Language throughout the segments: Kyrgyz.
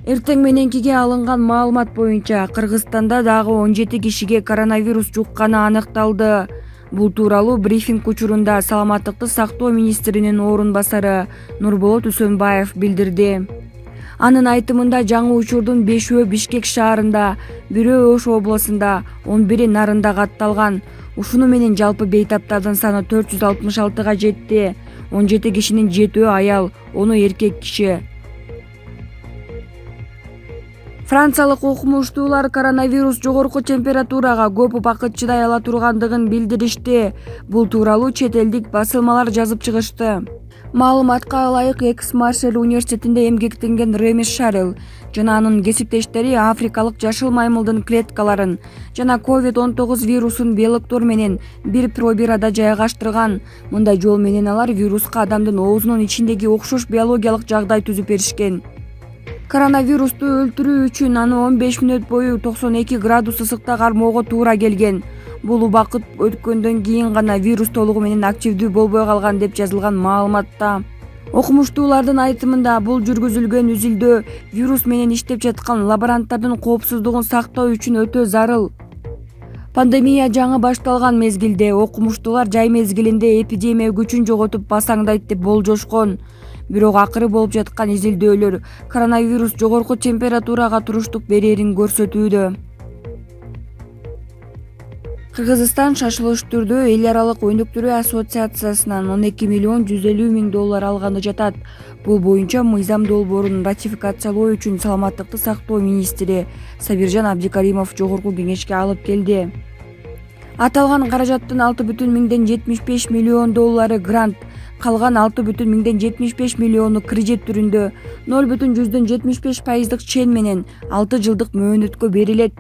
Эртең мененкиге алынган маалымат боюнча Кыргызстанда дагы 17 кишиге коронавирус жукканы аныкталды. Бул тууралуу брифинг учурунда Саламаттыкты сактоо министринин орун басары Нурболот Үсөнбаев билдирди. Анын айтымында жаңы учурдун 5-өө Бишкек шаарында, 1-өө Ош областында, 11-и Нарында катталган. Ушуну менен жалпы бейтаптардын саны 466-га жетти. 17 кишинин 7-өө аял, 10 эркек киши. Франциялык окумуштуулар коронавирус жогорку температурага көп убакыт чыдай ала тургандыгын билдиришти. Бул тууралуу чет элдик басылмалар жазып чыгышты. Маалыматка ылайык Экс-Маршелл университетинде эмгектенген Реми Шарел жана анын кесиптештери африкалык жашыл маймылдын клеткаларын жана COVID-19 вирусун белоктор менен бир пробирада жайгаштырган. Мындай жол менен алар вируска адамдын оозунун ичиндеги окшош биологиялык жагдай түзүп беришкен. Коронавирусту өлтүрүү үчүн аны 15 мүнөт бою 92 градус ысыкта кармоого туура келген. Бул убакыт өткөндөн кийин гана вирус толугу менен активдүү болбой калган деп жазылган маалыматта. Окумуштуулардын айтымында бул жүргүзүлгөн үзүлдөө вирус менен иштеп жаткан лаборанттардын коопсуздугун сактоо үчүн өтө зарыл. Пандемия жаңы башталган мезгилде окумуштуулар жай мезгилинде эпидемия күчүн жоготуп басаңдайт деп болжошкон. Бирок акыры болуп жаткан изилдөөлөр коронавирус жогорку температурага туруштук берерин көрсөтүүдө. Кыргызстан шашылыш түрдө эл аралык өнүктүрүү ассоциациясынан 12 миллион 150 миң доллар алганы жатат. Бул боюнча мыйзам долбоорун ратификациялоо үчүн Саламаттыкты сактоо министри Сабиржан Абдикаримов жогорку кеңешке алып келди. Аталган каражаттын 6,75 миллион доллары грант, калган 6,75 миллиону кредит түрүндө 0,75% чен менен 6 жылдык мөөнөткө берилет.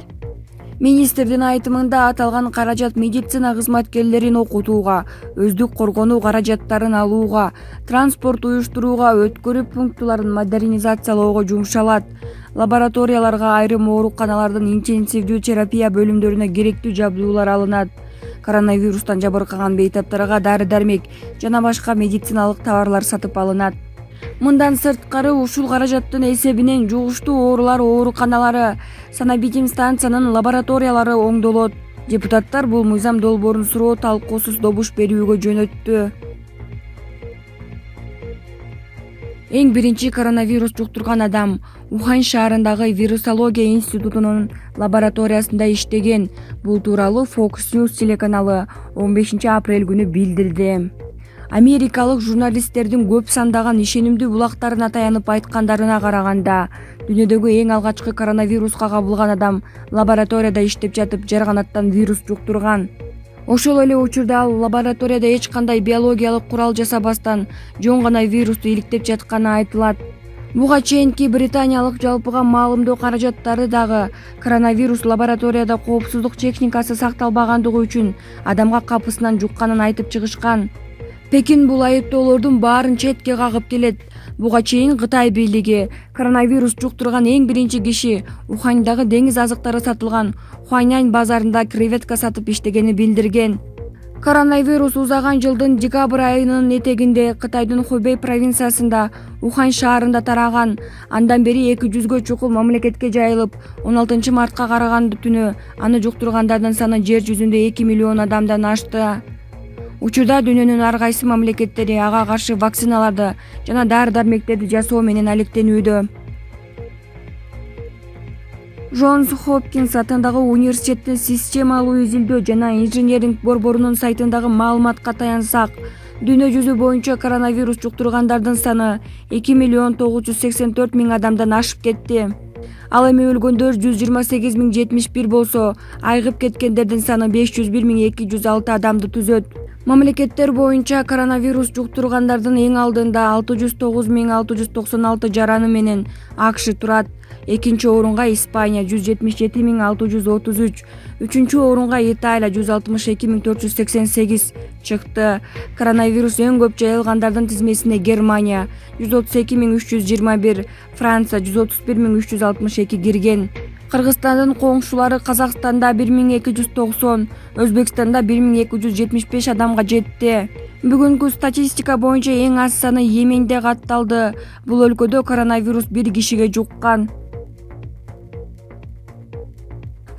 Министрдин айтымында аталган каражат медицина кызматкерлерин окутууга, өздүк коргонуу каражаттарын алууга, транспорт уюштурууга, өткөрүү пункттарын модернизациялоого жумшалат. Лабораторияларга, айрым ооруканалардын интенсивдүү терапия бөлүмдөрүнө керектүү жабдуулар алынат. Коронавирустан жабыркаган бейтаптарга дары-дармек жана башка медициналык товарлар сатып алынат. Мындан сырткары ушул каражаттын эсебинен жугуштуу оорулар ооруканалары, санабитим станциянын лабораториялары оңдолот. Депутаттар бул мыйзам долбоорун суроо талкуусуз добуш берүүгө жөнөттү. Эң биринчи коронавирус жуктурган адам Ухань шаарындагы вирусология институтунун лабораториясында иштеген. Бул тууралуу Fox News телеканалы 15 апрель күнү билдирди. Америкалык журналисттердин көп сандаган ишенимдүү булактарына таянып айткандарына караганда, дүйнөдөгү эң алгачкы коронавируска кабылган адам лабораторияда иштеп жатып жарганаттан вирус жуктурган. Ошол эле учурда ал лабораторияда эч кандай биологиялык курал жасабастан жөн гана вирусту иликтеп жатканы айтылат. Буга чейинки британиялык жалпыга маалымдоо каражаттары дагы коронавирус лабораторияда коопсуздук техникасы сакталбагандыгы үчүн адамга капысынан жукканын айтып чыгышкан. Пекин бул айыптоолордун баарын четке кагып келет. Буга чейин Кытай бийлиги коронавирус жуктурган эң биринчи киши Уханьдагы деңиз азыктары сатылган Хуанянь базарында креветка сатып иштегени билдирген. Коронавирус узаган жылдын декабрь айынын этегинде Кытайдын Хубей провинциясында Ухань шаарында тараган. Андан бери 200гө чукул мамлекетке жайылып, 16 мартка караганда түнү аны жуктургандардын саны жер жүзүндө 2 миллион адамдан ашты. Учурда дүйнөнүн ар кайсы мамлекеттери ага каршы вакциналарды жана дары-дармектерди жасоо менен алектенүүдө. Джонс Хопкинс атындагы университеттин системалуу изилдөө жана инженеринг борборунун сайтындагы маалыматка таянсак, дүйнө жүзү боюнча коронавирус жуктургандардын саны 2 миллион 984 миң адамдан ашып кетти. Ал эми өлгөндөр 128 миң 71 болсо, айыгып кеткендердин саны 501 миң 206 адамды түзөт. Мамлекеттер боюнча коронавирус жуктургандардын эң алдында 609 миң 696 жараны менен АКШ турат. Экинчи орунга Испания 177 миң 633, үчүнчү орунга Италия 162 миң 488 чыкты. Коронавирус эң көп жайылгандардын тизмесине Германия 132 миң 321, Франция 131 миң 362 кирген. Кыргызстандын коңшулары Казакстанда 1290, Өзбекстанда 1275 адамга жетти. Бүгүнкү статистика боюнча эң аз саны Йеменде катталды. Бул өлкөдө коронавирус 1 кишиге жуккан.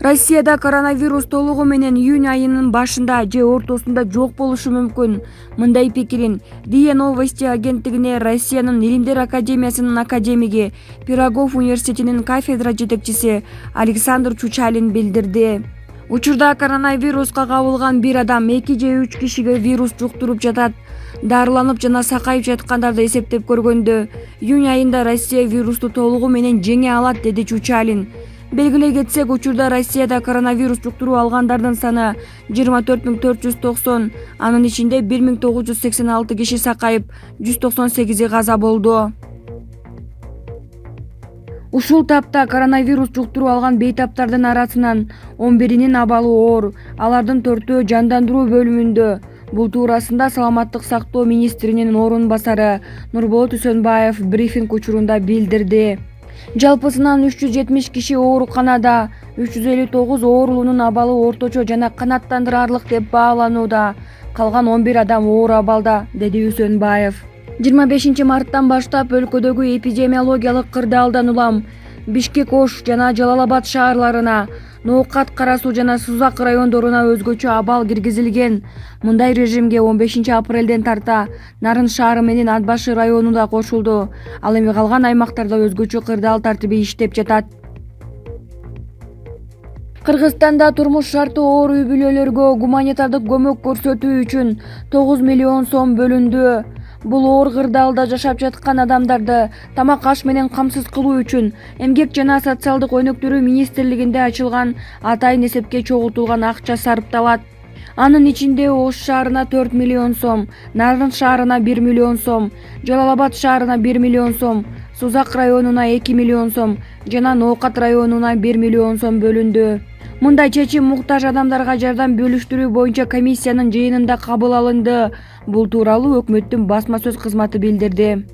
Россияда коронавирус толугу менен июнь айынын башында же ортосунда жок болушу мүмкүн. Мындай пикирин РИА Новости агенттигине Россиянын Илимдер академиясынын академиги, Пирогов университетинин кафедра жетекчиси Александр Чучалин билдирди. Учурда коронавируска кабылган бир адам 2 же 3 кишиге вирус жуктуруп жатат. Дарыланып жана сакайып жаткандарды эсептеп көргөндө, июнь айында Россия вирусту толугу менен жеңе алат, деди Чучалин. Белгилей кетсек, учурда Россияда коронавирус жуктуруп алгандардын саны 24490, анын ичинде 1986 киши сакайып, 198 каза болду. Ушул тапта коронавирус жуктуруп алган бейтаптардын арасынан 11-нин абалы оор, алардын 4-өө жандандыруу бөлүмүндө. Бул туурасында Саламаттык сактоо министринин орун басары Нурболот Үсөнбаев брифинг учурунда билдирди. Жалпысынан 370 киши ооруканада, 359 оорулуунун абалы орточо жана канааттандырарлык деп бааланууда. Калган 11 адам оор абалда, деди Үсөнбаев. 25 марттан баштап өлкөдөгү эпидемиологиялык кырдаалдан улам Бишкек, Ош жана Жалал Абад шаарларына, Ноокат, Кара Суу жана Сузак райондоруна өзгөчө абал киргизилген. Мындай режимге 15 апрелден тарта Нарын шаары менен Ат Башы району да кошулду. Ал эми калган аймактарда өзгөчө кырдаал тартиби иштеп жатат. Кыргызстанда турмуш шарты оор үй бүлөлөргө гуманитардык көмөк көрсөтүү үчүн 9 миллион сом бөлүндү. Бул оор кырдаалда жашап жаткан адамдарды тамак аш менен камсыз кылуу үчүн Эмгек жана социалдык өнүктүрүү министрлигинде ачылган атайын эсепке чогултулган акча сарпталат. Анын ичинде Ош шаарына 4 миллион сом, Нарын шаарына 1 миллион сом, Жалал Абад шаарына 1 миллион сом, Сузак районуна 2 миллион сом жана Ноокат районуна 1 миллион сом бөлүндү. Мындай чечим муктаж адамдарга жардам бөлүштүрүү боюнча комиссиянын жыйынында кабыл алынды. Бул тууралуу өкмөттүн басма сөз кызматы билдирди.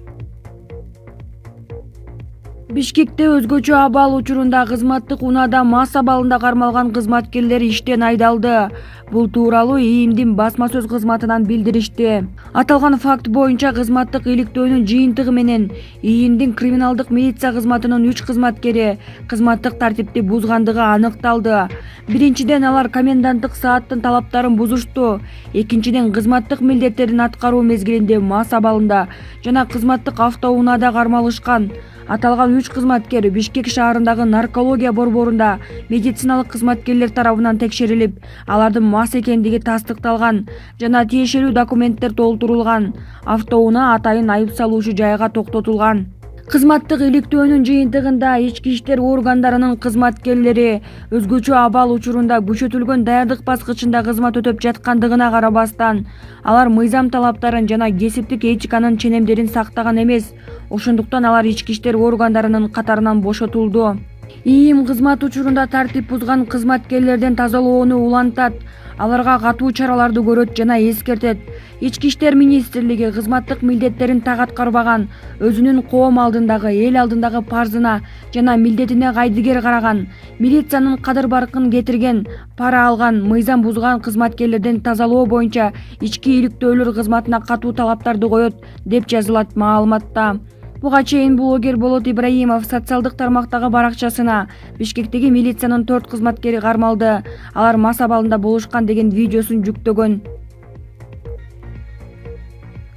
Бишкекте өзгөчө абал учурунда кызматтык унаада мас абалында кармалган кызматкерлер иштен айдалды. Бул тууралуу ИИМдин басма сөз кызматынан билдиришти. Аталган факт боюнча кызматтык иликтөөнүн жыйынтыгы менен ИИМдин криминалдык милиция кызматынын 3 кызматкери кызматтык тартипти бузгандыгы аныкталды. Биринчиден, алар коменданттык сааттын талаптарын бузушту. Экинчиден, кызматтык милдеттерин аткаруу мезгилинде мас абалында жана кызматтык автоунаада кармалышкан. Аталган 3 кызматкер Бишкек шаарындагы наркология борборунда медициналык кызматкерлер тарабынан текшерилип, алардын мас экендиги тастыкталган жана тиешелүү документтер толтурулган. Автоунаа атайын айып салуучу жайга токтотулган. Кызматтык иликтөөнүн жыйынтыгында ички иштер органдарынын кызматкерлери өзгөчө абал учурунда күчөтүлгөн даярдык баскычында кызмат өтөп жаткандыгына карабастан, алар мыйзам талаптарын жана кесиптик этиканын ченемдерин сактаган эмес. Ошондуктан алар ички иштер органдарынын катарынан бошотулду. ИИМ кызмат учурунда тартип бузган кызматкерлерден тазалоону улантат, аларга катуу чараларды көрөт жана эскертет. Ички иштер министрлиги кызматтык милдеттерин так аткарбаган, өзүнүн коом алдындагы, эл алдындагы парзына жана милдетине кайдыгер караган, милициянын кадыр-баркын кетирген, пара алган, мыйзам бузган кызматкерлерден тазалоо боюнча ички иликтөөлөр кызматына катуу талаптарды коет, деп жазылат маалыматта. Буга чейин блогер Болот Ибраимов социалдык тармактагы баракчасына Бишкектеги милициянын 4 кызматкери кармалды, алар мас абалында болушкан деген видеосун жүктөгөн.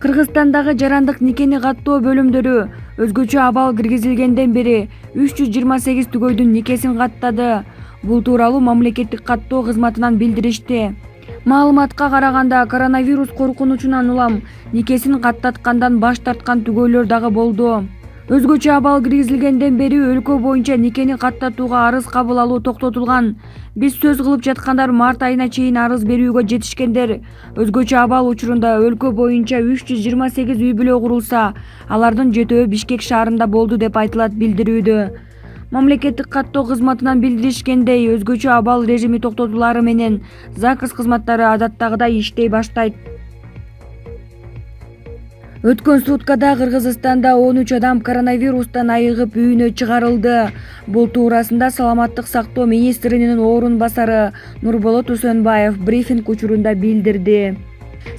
Кыргызстандагы жарандык никени каттоо бөлүмдөрү өзгөчө абал киргизилгенден бери 328 түгөйдүн никесин каттады. Бул тууралуу мамлекеттик каттоо кызматынан билдиришти. Маалыматка караганда, коронавирус коркунучунан улам никесин каттаткандан баш тарткан түгөйлөр дагы болду. Өзгөчө абал киргизилгенден бери өлкө боюнча никени каттатууга арыз кабыл алуу токтотулган. Биз сөз кылып жаткандар март айына чейин арыз берүүгө жетишкендер. Өзгөчө абал учурунда өлкө боюнча 328 үй бүлө курулса, алардын 7-өө Бишкек шаарында болду деп айтылат билдирүүдө. Мамлекеттик каттоо кызматынан билдиришкендей, өзгөчө абал режими токтотулары менен ЗАГС кызматтары адаттагыдай иштей баштайт. Өткөн суткада Кыргызстанда 13 адам коронавирустан айыгып үйүнө чыгарылды. Бул туурасында Саламаттык сактоо министринин орун басары Нурболот Үсөнбаев брифинг учурунда билдирди.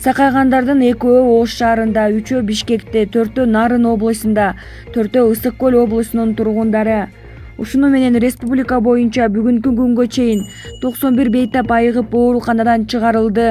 Сакайгандардын 2-өө Ош шаарында, 3-өө Бишкекте, 4-өө Нарын облусунда, 4-өө Ысык көл облусунун тургундары. Ушуну менен республика боюнча бүгүнкү күнгө чейин 91 бейтап айыгып ооруканадан чыгарылды.